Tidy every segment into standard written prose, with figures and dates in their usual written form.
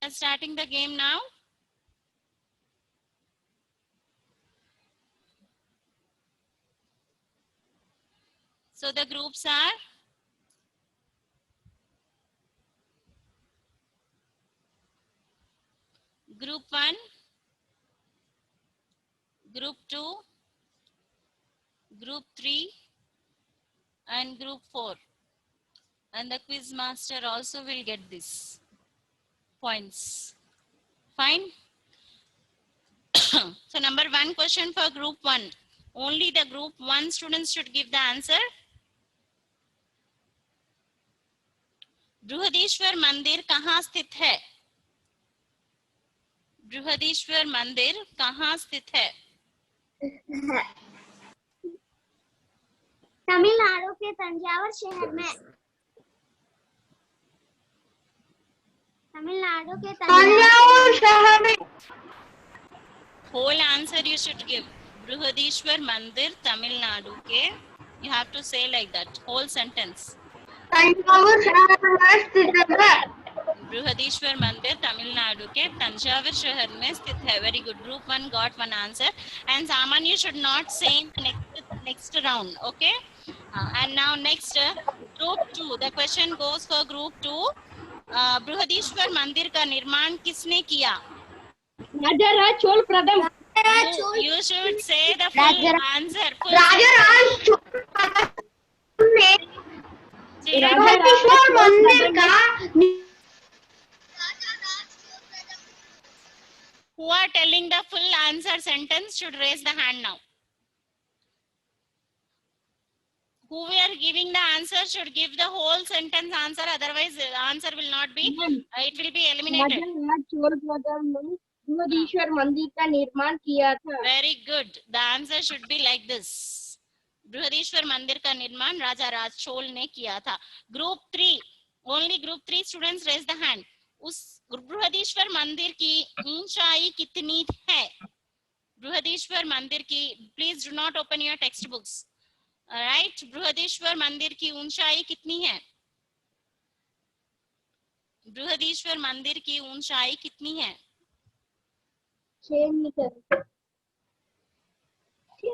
starting the game now. So the groups are Group 1, Group 2, Group 3 and Group 4. And the quiz master also will get this points. Fine. So number 1 question for Group 1. Only the Group 1 students should give the answer. Brihadeeswara मंदिर कहाँ स्थित है? बृहदीश्वर मंदिर कहाँ स्थित है? तमिलनाडु के तंजावुर शहर में। तमिलनाडु के तंजावुर शहर में। Whole answer you should give. Brihadeeswara मंदिर तमिलनाडु के. You have to say like that. Whole sentence. Thanjavur शहर में स्थित है। बृहदीश्वर मंदिर तमिलनाडु के तंजावुर शहर में स्थित है. Very good. Group 1 got one answer. And Saman, you should not say in the next round. Okay. And now next Group 2. The question goes for Group 2. Brihadeeswara मंदिर का निर्माण किसने किया? राजाराज चोल प्रथम। You should say the full answer. Rajaraja Chola प्रथम ने बृहदीश्वर मंदिर का। Who are telling the full answer sentence should raise the hand now. Who are giving the answer should give the whole sentence answer. Otherwise, the answer will not be. It will be eliminated. Rajaraja Chola प्रथम ने बृहदीश्वर मंदिर का निर्माण किया था। Very good. The answer should be like this. Brihadeeswara मंदिर का निर्माण राजा राज चोल ने किया था. Group 3. Only Group 3 students raise the hand. उस बृहदीश्वर मंदिर की ऊंचाई कितनी है? बृहदीश्वर मंदिर की, please do not open your textbooks. Right? Brihadeeswara मंदिर की ऊंचाई कितनी है? बृहदीश्वर मंदिर की ऊंचाई कितनी है? 6 metre.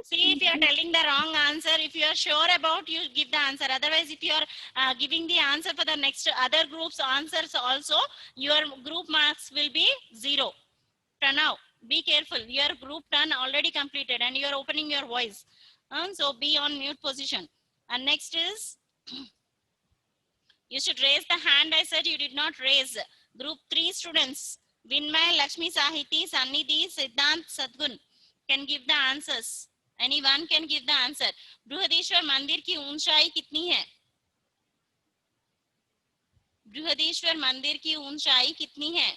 See, if you are telling the wrong answer, if you are sure about, you give the answer. Otherwise, if you are giving the answer for the next other group's answers also, your group marks will be 0. Pranav, be careful. Your group turn already completed and you are opening your voice. So be on mute position. And next is, you should raise the hand. I said you did not raise. Group 3 students, Vinmay, Lakshmi Sahiti, Sannidhi, Siddhant, Sadgun can give the answers. Anyone can give the answer. Brihadeeswara मंदिर की ऊंचाई कितनी है? बृहदीश्वर मंदिर की ऊंचाई कितनी है?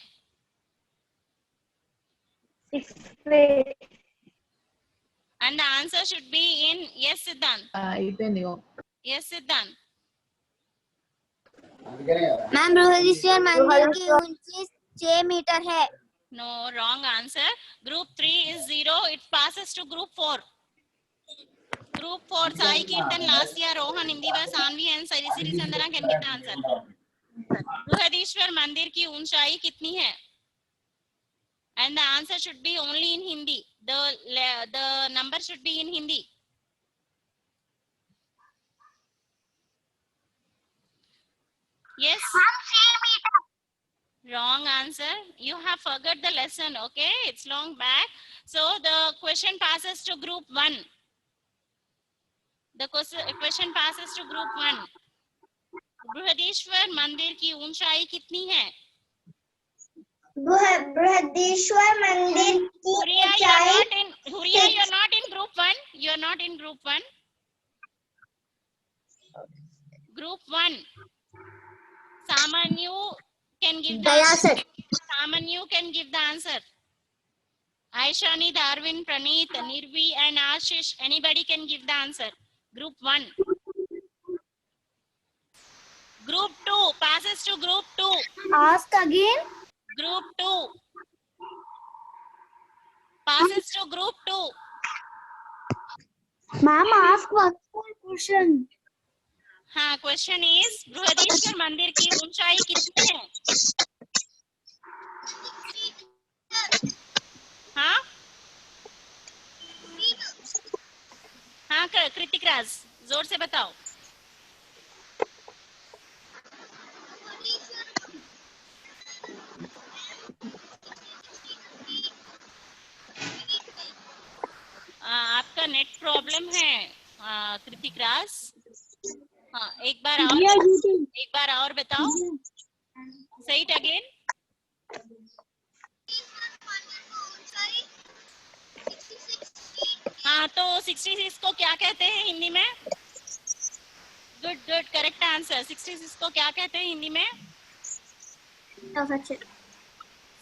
6 feet. And the answer should be in yes, Siddhant. Yes, Siddhant. Ma'am Brihadeeswara मंदिर की ऊंचाई 6 मीटर है। No, wrong answer. Group 3 is 0. It passes to Group 4. Group 4, Sai Kirtan, Lasya, Rohan, Indiva, Sanvi and Siri Sandana can give the answer. Brihadeeswara मंदिर की ऊंचाई कितनी है? And the answer should be only in Hindi. The number should be in Hindi. Yes. Wrong answer. You have forgot the lesson. Okay, it's long back. So the question passes to Group 1. The question passes to Group 1. Brihadeeswara मंदिर की ऊंचाई कितनी है? बृहदीश्वर मंदिर की ऊंचाई। Huria, you're not in Group 1. You're not in Group 1. Group 1. Samanyu can give the answer. Samanyu can give the answer. Aishani, Darwin, Praneeth, Nirvi and Ashish, anybody can give the answer. Group 1. Group 2 passes to Group 2. Ask again. Group 2 passes to Group 2. Ma'am, ask one more question. हाँ, question is Brihadeeswara मंदिर की ऊंचाई कितनी है? हाँ हाँ कृतिक राज, जोर से बताओ। आपका नेट प्रॉब्लम है कृतिक राज। हाँ एक बार और बताओ। Say it again. हाँ तो 66 को क्या कहते हैं हिंदी में? Good good, correct answer. 66 को क्या कहते हैं हिंदी में?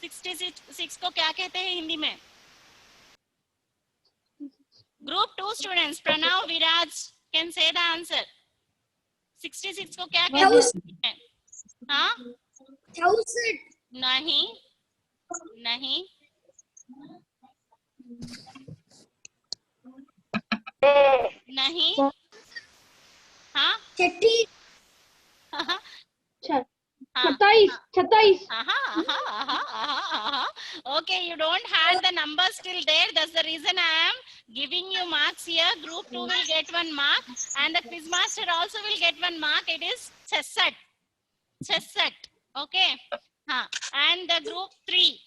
66 को क्या कहते हैं हिंदी में? Group 2 students, Pranav, Viraj can say the answer. 66 को क्या कहते हैं? हाँ नहीं नहीं नहीं हाँ 27 Okay, you don't have the numbers till there. That's the reason I am giving you marks here. Group 2 will get 1 mark and the quiz master also will get 1 mark. It is chess set. Okay. And the group 3.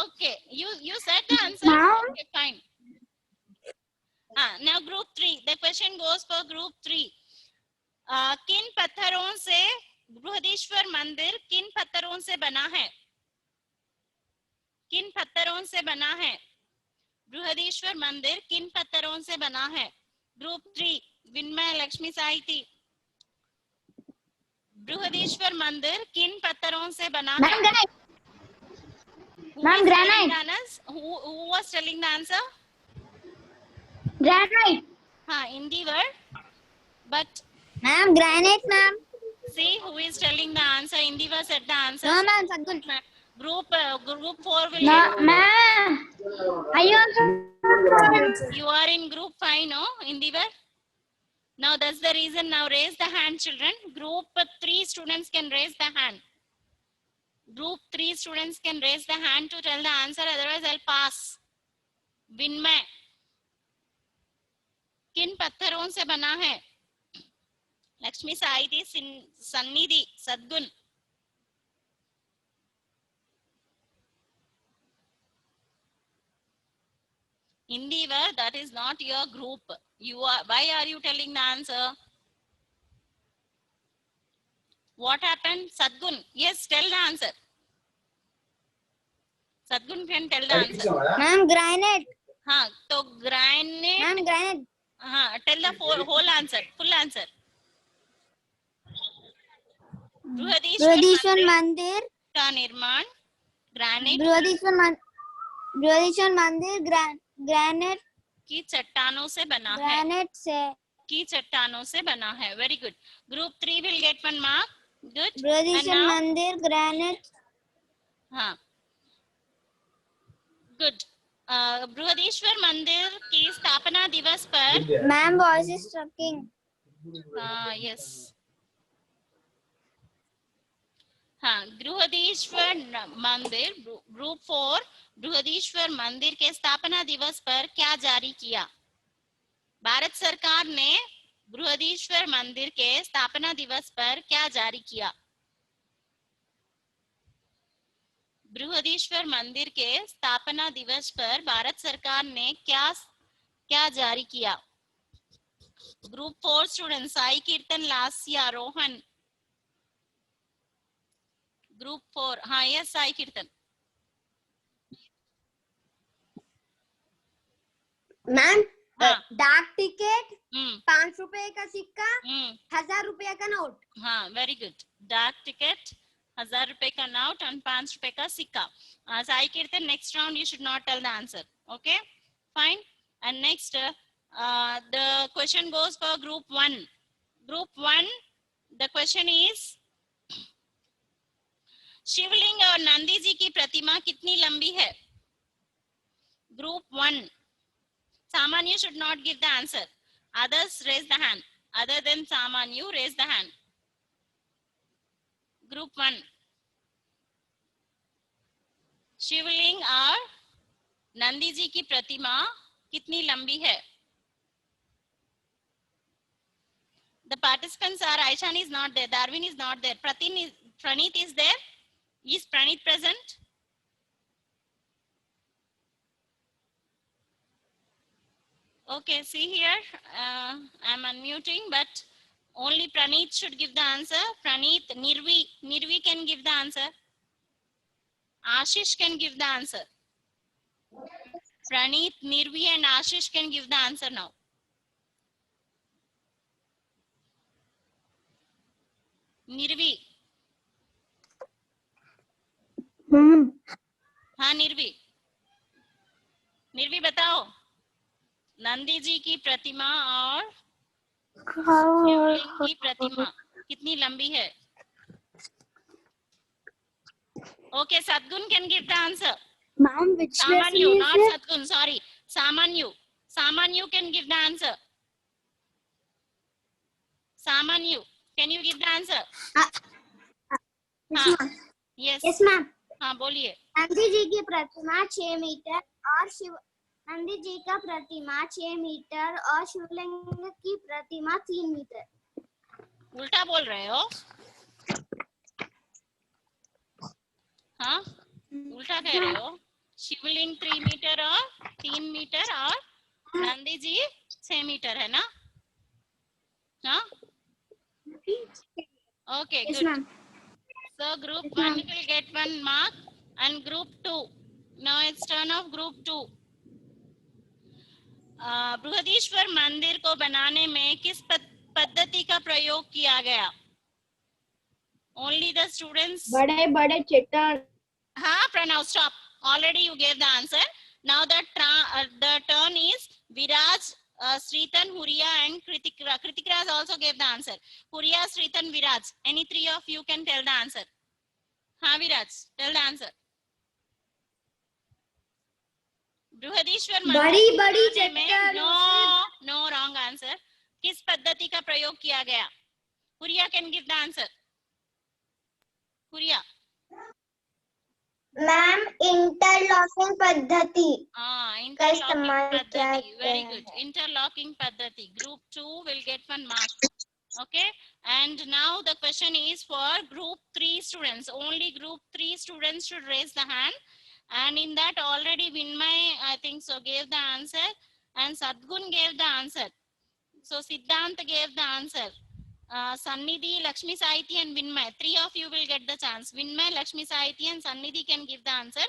Okay, you said the answer. Okay, fine. Now group 3. The question goes for group 3. किन पत्थरों से बृहदीश्वर मंदिर किन पत्थरों से बना है? किन पत्थरों से बना है? बृहदीश्वर मंदिर किन पत्थरों से बना है? ग्रुप 3, विनमय, लक्ष्मी, साहिती। बृहदीश्वर मंदिर किन पत्थरों से बना है? Ma'am, granite. Who was telling the answer? Granite. In the word, but Ma'am, granite, ma'am. see who is telling the answer. Indiva said the answer. No, ma'am, Sadhguru. Group 4 will No, get. ma'am. I also. You are in group 5, no? Indiva. Now that's the reason. Now raise the hand, children. Group 3 students can raise the hand. Group 3 students can raise the hand to tell the answer. Otherwise, I'll pass. Vinmay. किन पत्थरों से बना है? लक्ष्मी, साहिती, सन्निधि, सद्गुण। Indiva, that is not your group. Why are you telling the answer? What happened? Sadgun, yes, tell the answer. Sadgun can tell the answer. Ma'am, granite. So granite. Ma'am, granite. Tell the whole answer, full answer. Brihadeeswara मंदिर का निर्माण granite Brihadeeswara मंदिर granite की चट्टानों से बना है। Granite की चट्टानों से बना है। Very good. Group 3 will get 1 mark. Good. Brihadeeswara मंदिर ग्रेनाइट। गुड। बृहदीश्वर मंदिर की स्थापना दिवस पर। Ma'am, voice is striking. Yes. Brihadeeswara मंदिर, ग्रुप 4 बृहदीश्वर मंदिर के स्थापना दिवस पर क्या जारी किया? भारत सरकार ने बृहदीश्वर मंदिर के स्थापना दिवस पर क्या जारी किया? बृहदीश्वर मंदिर के स्थापना दिवस पर भारत सरकार ने क्या जारी किया? ग्रुप 4 स्टूडेंट, साई कीर्तन, लास्या, रोहन। ग्रुप 4, यस साई कीर्तन। मैम, डाक टिकट, 5 रुपए का सिक्का, 1000 रुपए का नोट। Very good. डाक टिकट, 1000 रुपए का नोट और 5 रुपए का सिक्का। साई कीर्तन, next round you should not tell the answer. Okay, fine. And next, the question goes for group 1. Group 1, the question is, शिवलिंग और नंदी जी की प्रतिमा कितनी लंबी है? Group 1. Saman, you should not give the answer. Others raise the hand. Other than Saman, you raise the hand. Group 1. शिवलिंग और नंदी जी की प्रतिमा कितनी लंबी है? The participants are Aishan is not there, Darwin is not there, Praneeth is there. Is Praneeth present? Okay, see here, I'm unmuting, but only Praneeth should give the answer. Praneeth, Nirvi can give the answer. Ashish can give the answer. Praneeth, Nirvi and Ashish can give the answer now. Nirvi. हाँ निर्वी, निर्वी बताओ, नंदी जी की प्रतिमा और शिवलिंग की प्रतिमा कितनी लंबी है? Okay, Sadgun can give the answer. Ma'am, which Samanyu, lesson not is it? Sadgun, sorry. Samanyu. Samanyu can give the answer. Samanyu, can you give the answer? Yes, ma'am. Yes. Yes, ma'am. हाँ बोलिए. नंदी जी की प्रतिमा 6 metre और नंदी जी का प्रतिमा 6 metre और शिवलिंग की प्रतिमा 3 metre. उल्टा बोल रहे हो? हाँ, उल्टा कह रहे हो. शिवलिंग 3 मीटर और 3 मीटर और नंदी जी 6 मीटर है ना? हाँ? Okay, Yes, good. ma'am. So group 1 will get 1 mark and group 2. Now it's turn of group 2. Brihadeeswara मंदिर को बनाने में किस पद्धति का प्रयोग किया गया? Only the students. बड़े बड़े चट्टान. हाँ Pranav, stop. Already you gave the answer. Now the turn is Viraj, Sritan, Huria and Kritika. Kritika has also gave the answer. Huria, Sritan, Viraj. Any three of you can tell the answer. हाँ Viraj, tell the answer. Brihadeeswara बड़ी बड़ी मंदिर में चट्टानों no wrong answer. किस पद्धति का प्रयोग किया गया? Huriya can give the answer. Huriya. Ma'am interlocking पद्धति. इंटरलॉकिंग पद्धति. Very good. इंटरलॉकिंग पद्धति. Group 2 will get 1 mark. Okay, and now the question is for group 3 students. Only group 3 students should raise the hand. And in that already Vinmay, I think so, gave the answer, and Sadgun gave the answer. So Siddhant gave the answer. Sannidhi, Lakshmi Saiti and Vinmay, 3 of you will get the chance. Vinmay, Lakshmi Saiti and Sannidhi can give the answer.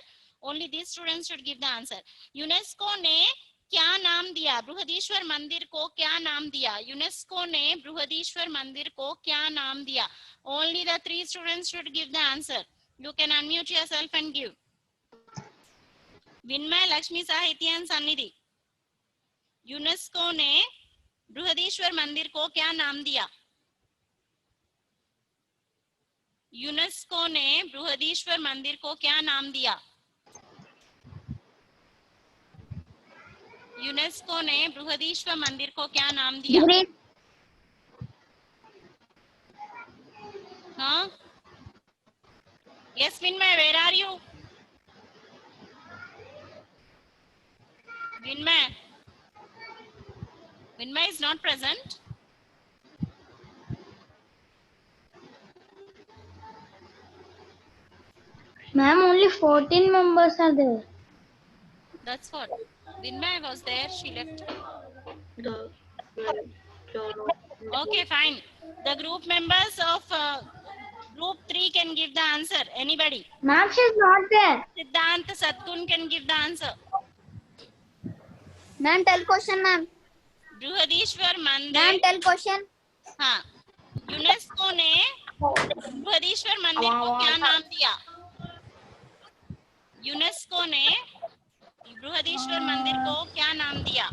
Only these students should give the answer. UNESCO ने क्या नाम दिया? बृहदीश्वर मंदिर को क्या नाम दिया? UNESCO ने बृहदीश्वर मंदिर को क्या नाम दिया? Only the 3 students should give the answer. You can unmute yourself and give. Vinmay, Lakshmi साहित्य एंड सन्निधि. यूनेस्को ने बृहदीश्वर मंदिर को क्या नाम दिया? यूनेस्को ने बृहदीश्वर मंदिर को क्या नाम दिया? यूनेस्को ने बृहदीश्वर मंदिर को क्या नाम दिया? हाँ? Yes, Vinmay, where are you? Vinmay is not present. Ma'am, only 14 members are there. That's what. Vinmay was there, she left. Okay, fine. The group members of group 3 can give the answer. Anybody? Ma'am, she's not there. Siddhant, Sadgun can give the answer. Ma'am, tell question, ma'am. Brihadeeswara मंदिर. Ma'am, tell question. हाँ. UNESCO ने बृहदीश्वर मंदिर को क्या नाम दिया? UNESCO ने बृहदीश्वर मंदिर को क्या नाम दिया?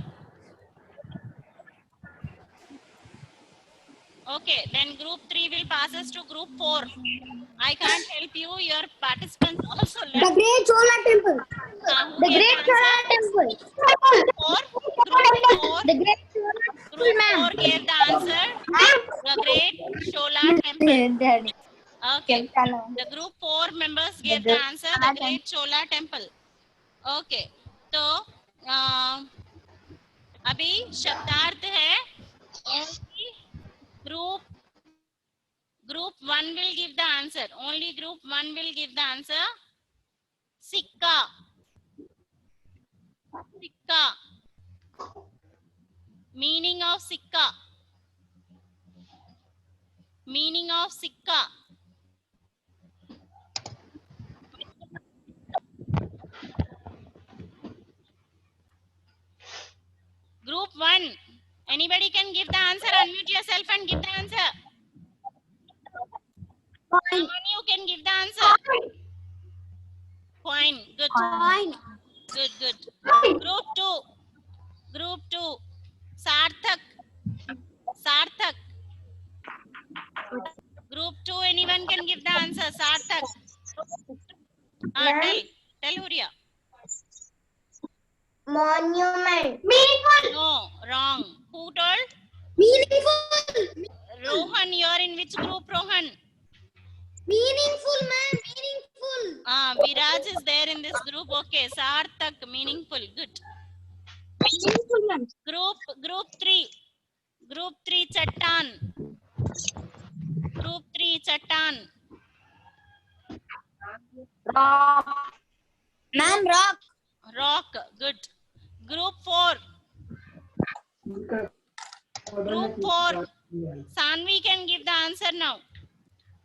Okay, then group 3 will pass us to group 4. I can't help you. Your participants also left. The Great Chola Temple. The Great Chola Temple. Group 4. The Great Chola Temple, ma'am. Group 4 gave the answer. The Great Chola Temple. Okay. The group 4 members gave the answer, the Great Chola Temple. Okay. तो अभी शब्दार्थ है only group 1 will give the answer. Only group 1 will give the answer. सिक्का, सिक्का. Meaning of सिक्का. Meaning of सिक्का. Group 1. Anybody can give the answer. Unmute yourself and give the answer. Someone you can give the answer. Coin. Good. Good, good. Group 2. Group 2. Sarthak. Sarthak. Group 2. Anyone can give the answer. Sarthak. Tell Huria. Monument. Meaningful. No, wrong. Who told? Meaningful. Rohan, you're in which group, Rohan? Meaningful, ma'am. Meaningful. Viraj is there in this group. Okay, Sarthak, meaningful. Good. Meaningful, ma'am. Group 3. Group 3, Chattan. Group 3, Chattan. Rock. Ma'am, rock. Rock. Good. Group 4. Group 4. Sanvi can give the answer now.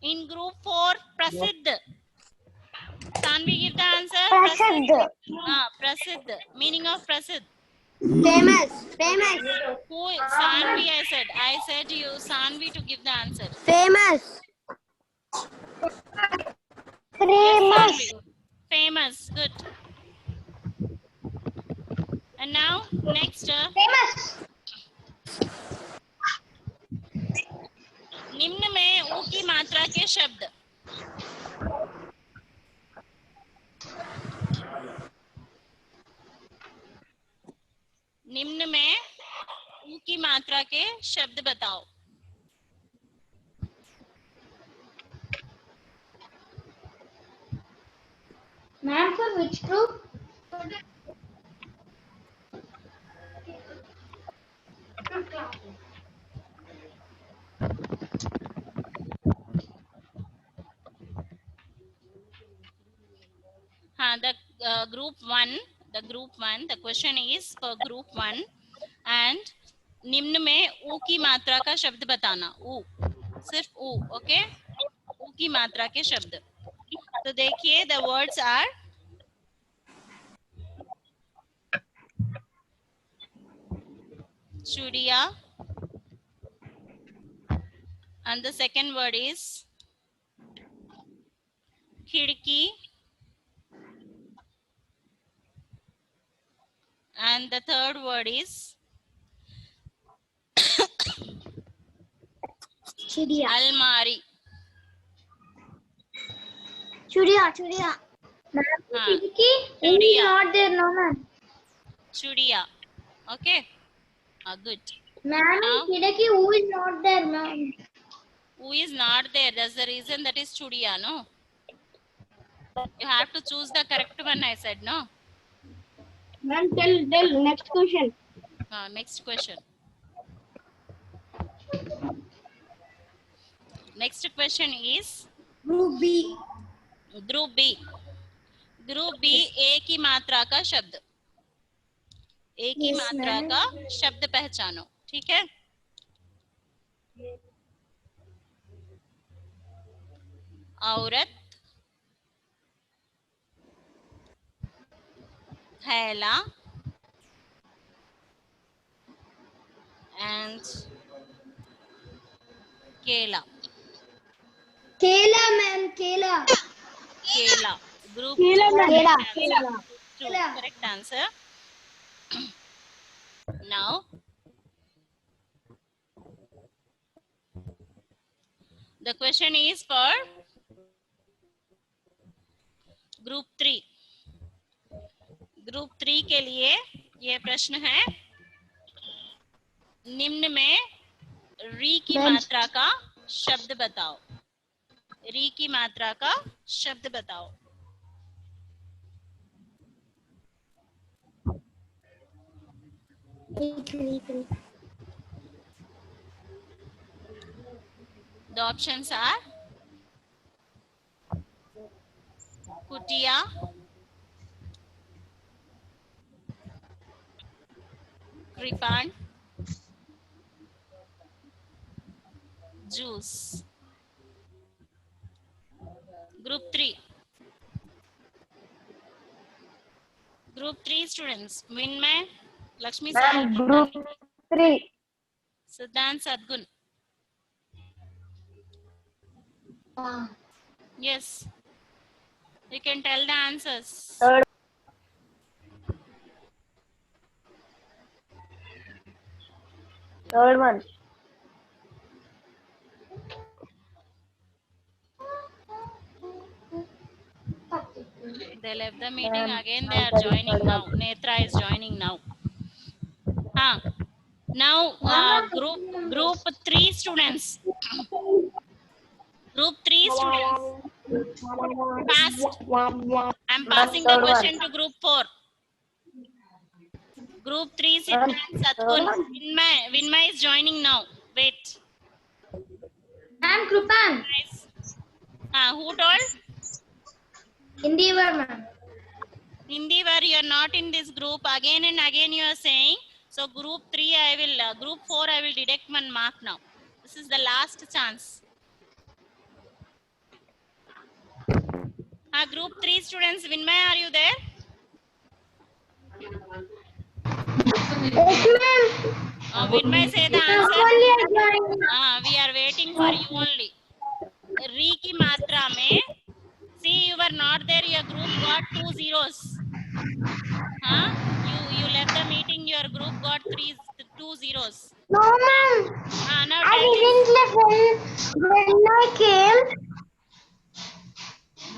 In group 4, Prasiddh. Sanvi give the answer. Prasiddh. Prasiddh. Meaning of Prasiddh. Famous. Famous. Who? Sanvi, I said you, Sanvi, to give the answer. Famous. Yes, famous. Good. And now, next. Famous. निम्न में ऊ की मात्रा के शब्द. निम्न में ऊ की मात्रा के शब्द बताओ. Ma'am, for which group? The group 1. The question is for group 1 and निम्न में ऊ की मात्रा का शब्द बताना. ऊ, सिर्फ ऊ. ओके, ऊ की मात्रा के शब्द. तो देखिए, the words are चूड़िया, and the second word is खिड़की, and the third word is Chudiya. अलमारी. Chudiya. Chudiya. Ma'am, Chudiki? Who is not there, no, ma'am. चूड़िया. Okay. Good. Ma'am, Chudiki, who is not there, ma'am? Who is not there? That's the reason that is चूड़िया, no? You have to choose the correct one, I said, no? Ma'am, tell next question. Next question. Next question is Group B. Group B. Group B A की मात्रा का शब्द. A की मात्रा का शब्द पहचानो. ठीक है? औरत, थैला, and केला. Kela, ma'am. Kela. केला. Group Kela, ma'am. Kela. Kela. True. Correct answer. Now, the question is for group 3. Group 3 के लिए ये प्रश्न है. निम्न में री की मात्रा का शब्द बताओ. री की मात्रा का शब्द बताओ। The options are कुटिया, कृपाण, juice. Group 3. Group 3 students. Vinmay, Lakshmi Sara, Ma'am, group 3. Siddhant, Sadgun. Yes. You can tell the answers. Third. Third one. They left the meeting Ma'am, again. They are answer is joining third now. one. Netra is joining now. Now group 3 students. Group 3 students. Fast. I'm passing the Third one. question to group 4. Group 3 Ma'am, Siddhant, third Sadgun. one. Vinmay is joining now. Wait. Ma'am, Krupan. Guys. Who told? Indivar, ma'am. Hindi, where you are not in this group, again and again you are saying. So group 3 I will, group 4 I will deduct 1 mark now. This is the last chance. Group 3 students, Vinmay, are you there? Yes, ma'am. Vinmay, say the answer. Only again. We are waiting for you only. Re ki matra mein, see you were not there, your group got 2 zeros. You left the meeting, your group got 2 zeros. No, ma'am. Now I tell didn't this. listen when I came.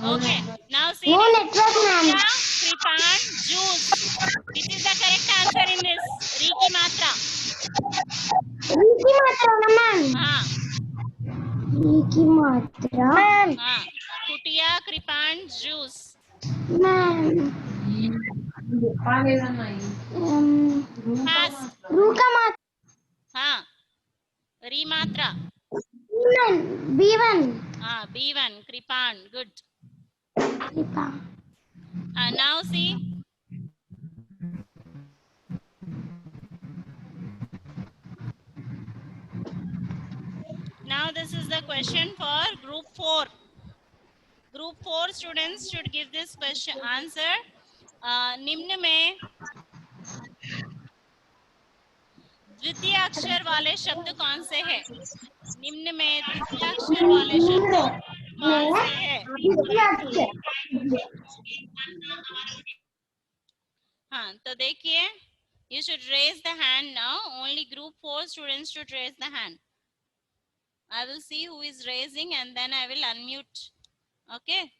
Okay, now see No this. network, ma'am. Kutia, Kripan, juice. Which is the correct answer in this? Re ki matra. Riki Matra, ma'am. Riki Matra. Ma'am. Kutia, Kripan, juice. Ma'am. Fast. Ruka Matra. Re matra. B1. B1, Kripan, good. Kripa. Now see. Now this is the question for group 4. Group 4 students should give this question answer. निम्न में द्वितीय अक्षर वाले शब्द कौन से हैं? निम्न में द्वितीय अक्षर वाले शब्द कौन से हैं? तो देखिए, you should raise the hand now. Only group 4 students should raise the hand. I will see who is raising and then I will unmute. Okay.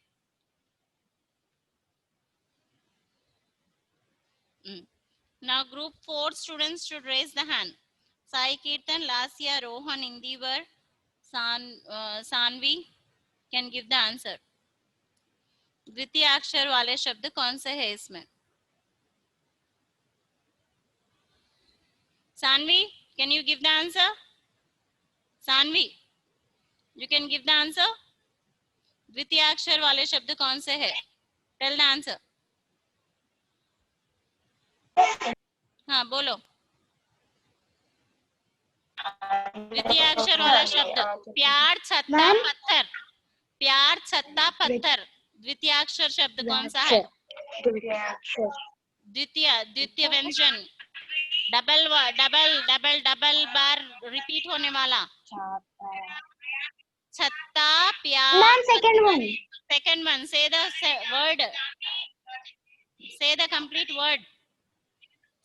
Now group 4 students should raise the hand. Sai Kirtan, Lasya, Rohan, Indivar, Sanvi can give the answer. द्वितीय अक्षर वाले शब्द कौन से है इसमें? Sanvi, can you give the answer? Sanvi, you can give the answer. द्वितीय अक्षर वाले शब्द कौन से है? Tell the answer. बोलो. द्वितीय अक्षर वाला शब्द प्यार छत्ता पत्थर. प्यार छत्ता पत्थर द्वितीय अक्षर शब्द कौन सा है? द्वितीय व्यंजन. डबल बार रिपीट होने वाला. छत्ता प्यार. Second one. Say the word. Say the complete word.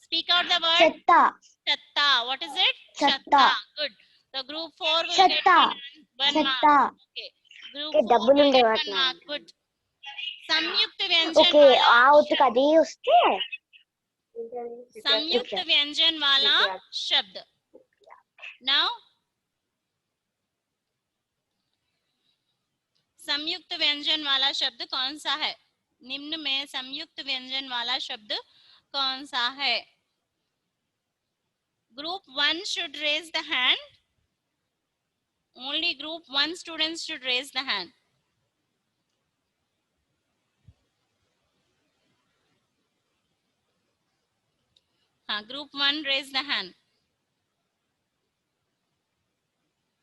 Speak out the word. Chatta. What is it? Chatta. Good. The group 4 will get one mark. Okay. Group 4 will get 1 mark. Good. संयुक्त व्यंजन वाला. संयुक्त व्यंजन वाला शब्द. Now संयुक्त व्यंजन वाला शब्द कौन सा है? निम्न में संयुक्त व्यंजन वाला शब्द कौन सा है? Group 1 should raise the hand. Only group 1 students should raise the hand. Group 1 raise the hand.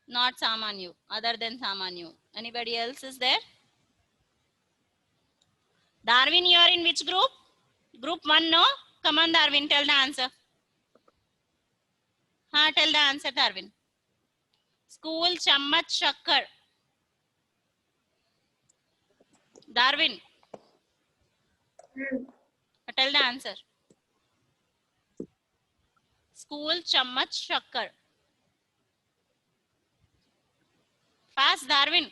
Not Samanyu, other than Samanyu. Anybody else is there? Darwin, you are in which group? Group 1, no? Come on, Darwin, tell the answer. Tell the answer, Darwin. School Chammat Shakkar. Darwin. Tell the answer. School Chammat Shakkar. Fast, Darwin.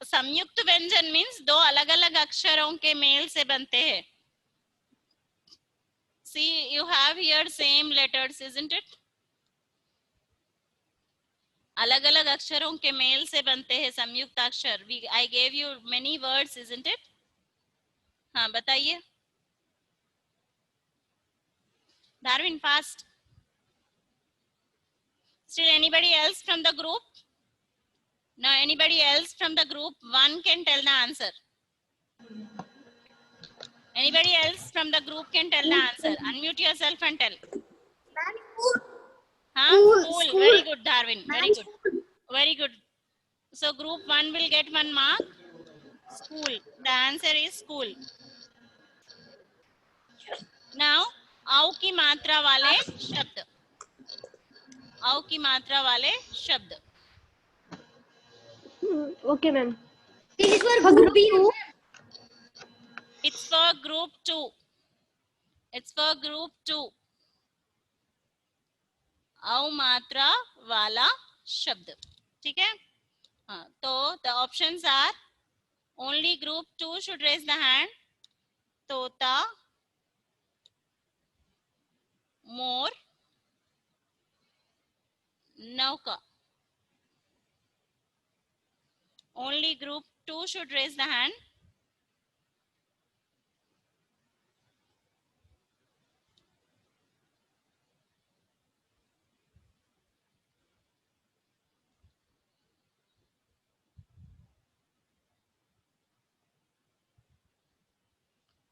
संयुक्त व्यंजन means दो अलग अलग अक्षरों के mail से बनते हैं. See, you have here same letters, isn't it? अलग अलग अक्षरों के मेल से बनते हैं संयुक्त अक्षर. I gave you many words, isn't it? हाँ, बताइए. Darwin, fast. Still anybody else from the group? No, anybody else from the group 1 can tell the answer. Anybody else from the group can tell the answer. Unmute yourself and tell. School. Very good, Darwin. Very good. Very good. So group 1 will get 1 mark. School. The answer is school. Now, आओ की मात्रा वाले शब्द. आओ की मात्रा वाले शब्द. Okay, ma'am. This is for group 2. It's for group 2. It's for group 2. औ मात्रा वाला शब्द. ठीक है. हाँ, तो the options are only group 2 should raise the hand. तोता, मोर, नौका. Only group 2 should raise the hand.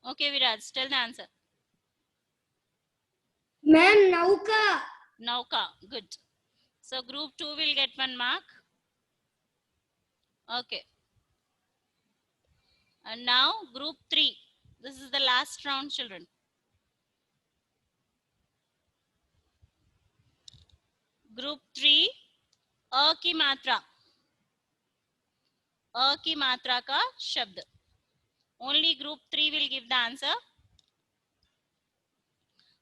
Okay, Viraj, tell the answer. Ma'am, Nauka. Nauka, good. So group 2 will get 1 mark. Okay. And now group 3. This is the last round, children. Group 3, अ की मात्रा. अ की मात्रा का शब्द. Only group 3 will give the answer.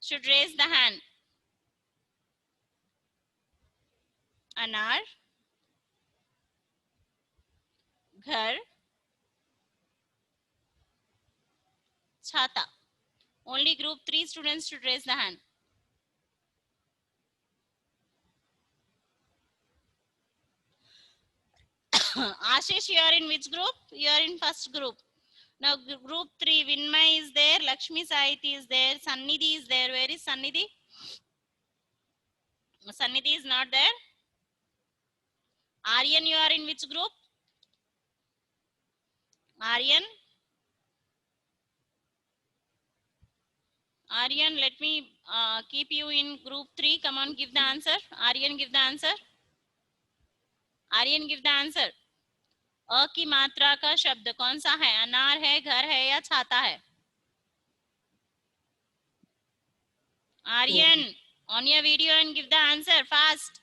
Should raise the hand. अनार, घर, छाता. Only group 3 students should raise the hand. Ashish, you are in which group? You are in first group. Now group 3, Vinmay is there, Lakshmi Sahiti is there, Sannidhi is there. Where is Sannidhi? Sannidhi is not there. Aryan, you are in which group? Aryan? Aryan, let me keep you in group 3. Come on, give the answer. Aryan, give the answer. Aryan, give the answer. अ की मात्रा का शब्द कौन सा है? अनार है, घर है या छाता है? Aryan, on your video and give the answer fast.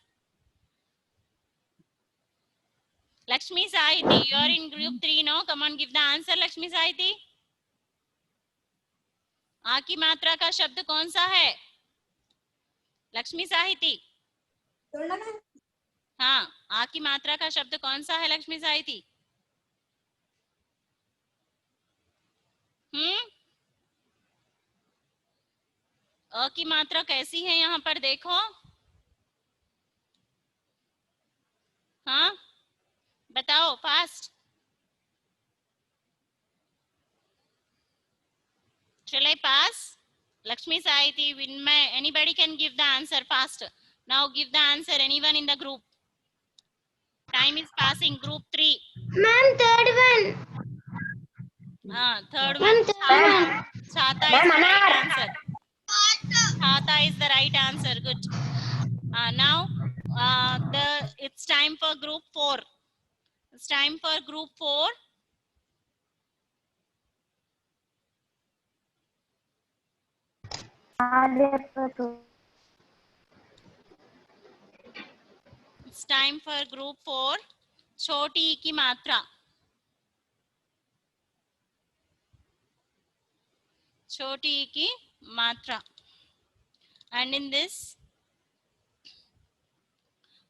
Lakshmi Sahiti, you are in group 3 now. Come on, give the answer, Lakshmi Sahiti. आ की मात्रा का शब्द कौन सा है? लक्ष्मी साहिती. हाँ, आ की मात्रा का शब्द कौन सा है लक्ष्मी साहिती? अ की मात्रा कैसी है यहाँ पर देखो. हाँ fast. Shall I pass? Lakshmi, Saiti, Vinmay, anybody can give the answer fast. Now give the answer, anyone in the group. Time is passing. Group 3. Ma'am, third one. Third Ma'am, one. third one. Chhata is the right answer. Chhata is the right answer. Good. Now, it's time for group 4. It's time for group 4. It's time for group 4. Choti ki matra. Choti ki matra. And in this,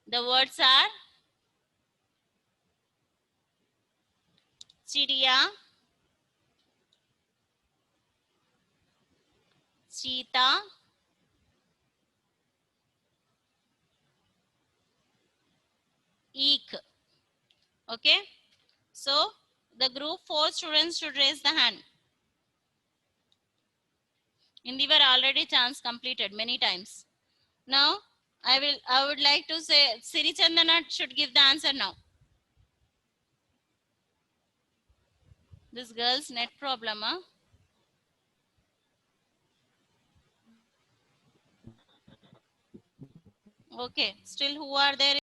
the words are chidiya, cheetah, eek. Okay. So the group 4 students should raise the hand. Indivar already chance completed many times. Now I would like to say Siri Chandana should give the answer now. This girl's net problem, huh? Okay, still who are there?